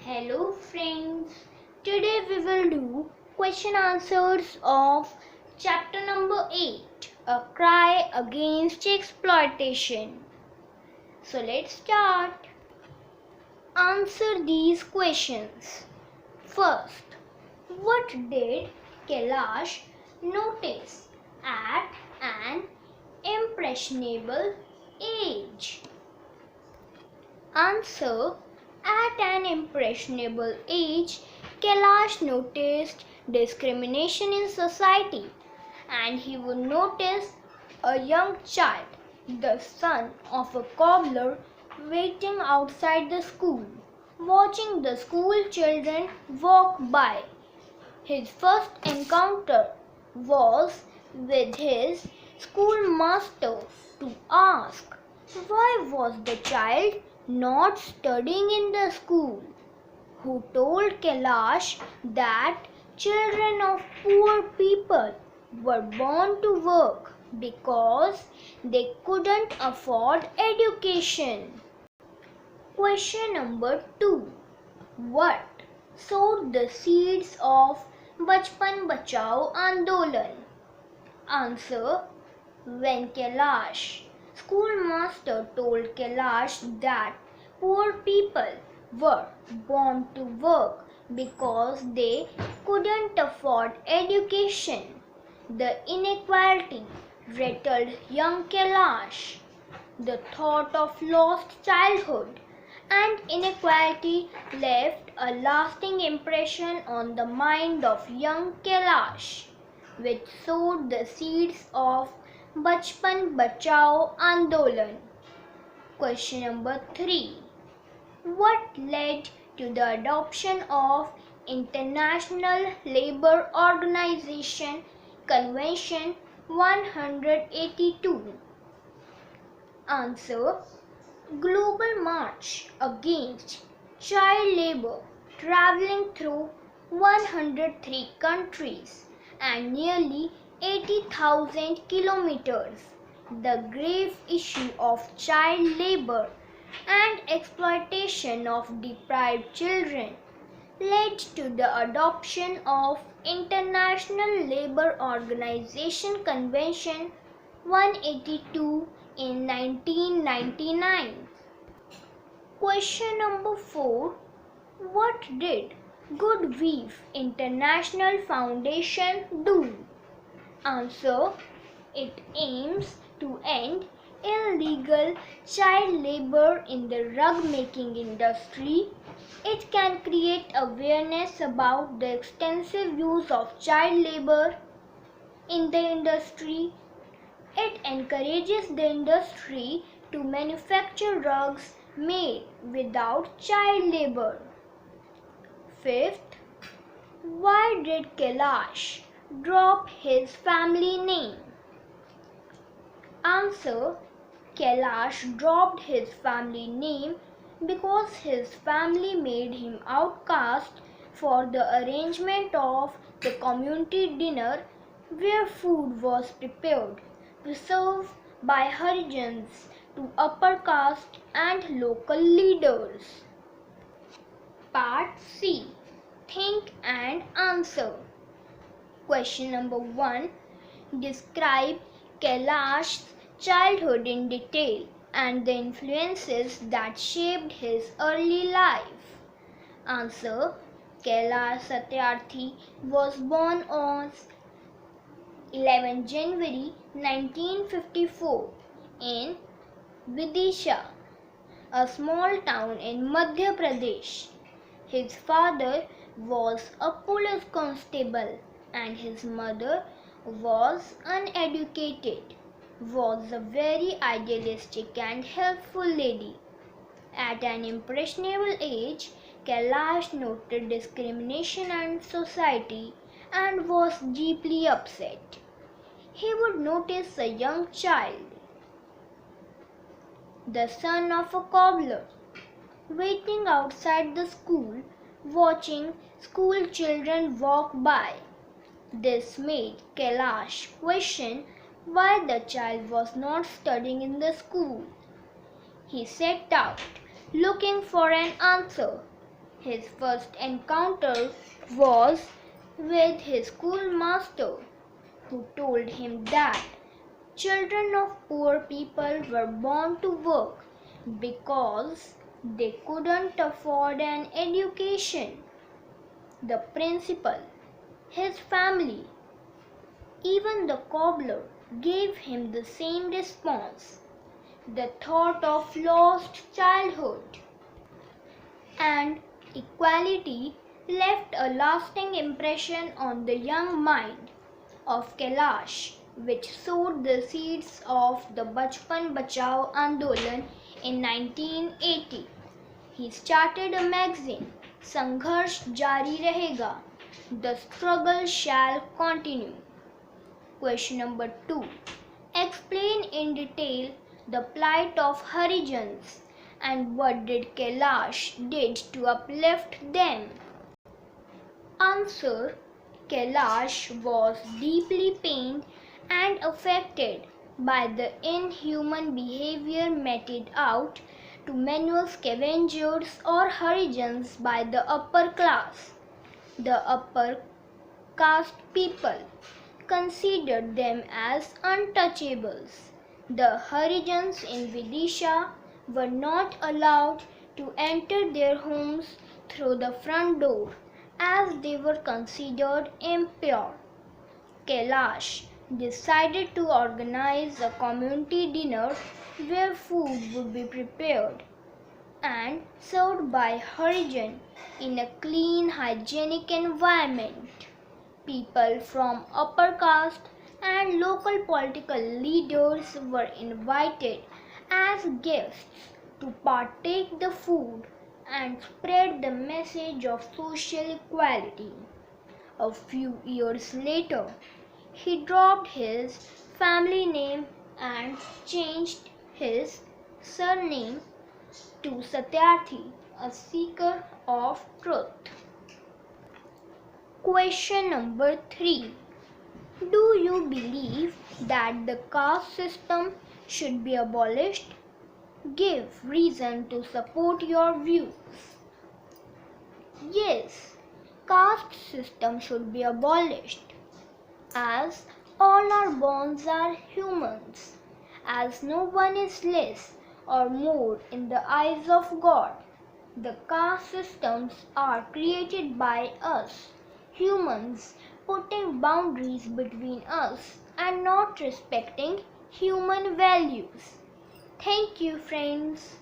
Hello friends, today we will do question answers of chapter number 8, A Cry Against Exploitation. So let's start. Answer these questions. First, what did Kailash notice at an impressionable age? Answer. At an impressionable age, Kailash noticed discrimination in society, and he would notice a young child, the son of a cobbler, waiting outside the school, watching the school children walk by. His first encounter was with his schoolmaster to ask why was the child not studying in the school, who told Kailash that children of poor people were born to work because they couldn't afford education. Question number 2. What sowed the seeds of Bachpan Bachao Andolan? Answer. When Kailash schoolmaster told Kailash that poor people were born to work because they couldn't afford education, the inequality rattled young Kailash. The thought of lost childhood and inequality left a lasting impression on the mind of young Kailash, which sowed the seeds of Bachpan Bachao Andolan. Question number 3. What led to the adoption of International Labour Organization Convention 182? Answer. Global March Against Child Labour, travelling through 103 countries and nearly 80,000 kilometers. The grave issue of child labour and exploitation of deprived children led to the adoption of International Labour Organization Convention 182 in 1999. Question number 4. What did Good Weave International Foundation do? Answer. It aims to end illegal child labour in the rug making industry. It can create awareness about the extensive use of child labour in the industry. It encourages the industry to manufacture rugs made without child labour. Fifth, why did Kailash drop his family name? Answer. Kailash dropped his family name because his family made him outcast for the arrangement of the community dinner where food was prepared to serve by Harijans to upper caste and local leaders. Part C. Think and answer. Question number 1. Describe Kailash's childhood in detail and the influences that shaped his early life. Answer. Kailash Satyarthi was born on 11 January 1954 in Vidisha, a small town in Madhya Pradesh. His father was a police constable and his mother was uneducated, was a very idealistic and helpful lady. At an impressionable age, Kailash noted discrimination in society and was deeply upset. He would notice a young child, the son of a cobbler, waiting outside the school, watching school children walk by. This made Kailash question why the child was not studying in the school. He set out looking for an answer. His first encounter was with his schoolmaster, who told him that children of poor people were born to work because they couldn't afford an education. The principal, his family, even the cobbler gave him the same response. The thought of lost childhood and equality left a lasting impression on the young mind of Kailash, which sowed the seeds of the Bachpan Bachao Andolan in 1980. He started a magazine, Sangharsh Jari Rahega. The struggle shall continue. Question number 2. Explain in detail the plight of Harijans and what did Kailash did to uplift them. Answer. Kailash was deeply pained and affected by the inhuman behavior meted out to manual scavengers or Harijans by the upper class. The upper caste people considered them as untouchables. The Harijans in Vidisha were not allowed to enter their homes through the front door as they were considered impure. Kailash decided to organize a community dinner where food would be prepared and served by Harijan in a clean, hygienic environment. People from upper caste and local political leaders were invited as guests to partake the food and spread the message of social equality. A few years later, he dropped his family name and changed his surname to Satyarthi, a seeker of truth. Question number 3. Do you believe that the caste system should be abolished? Give reason to support your views. Yes, caste system should be abolished, as all our bonds are humans, as no one is less or more in the eyes of God. The caste systems are created by us, humans, putting boundaries between us and not respecting human values. Thank you, friends.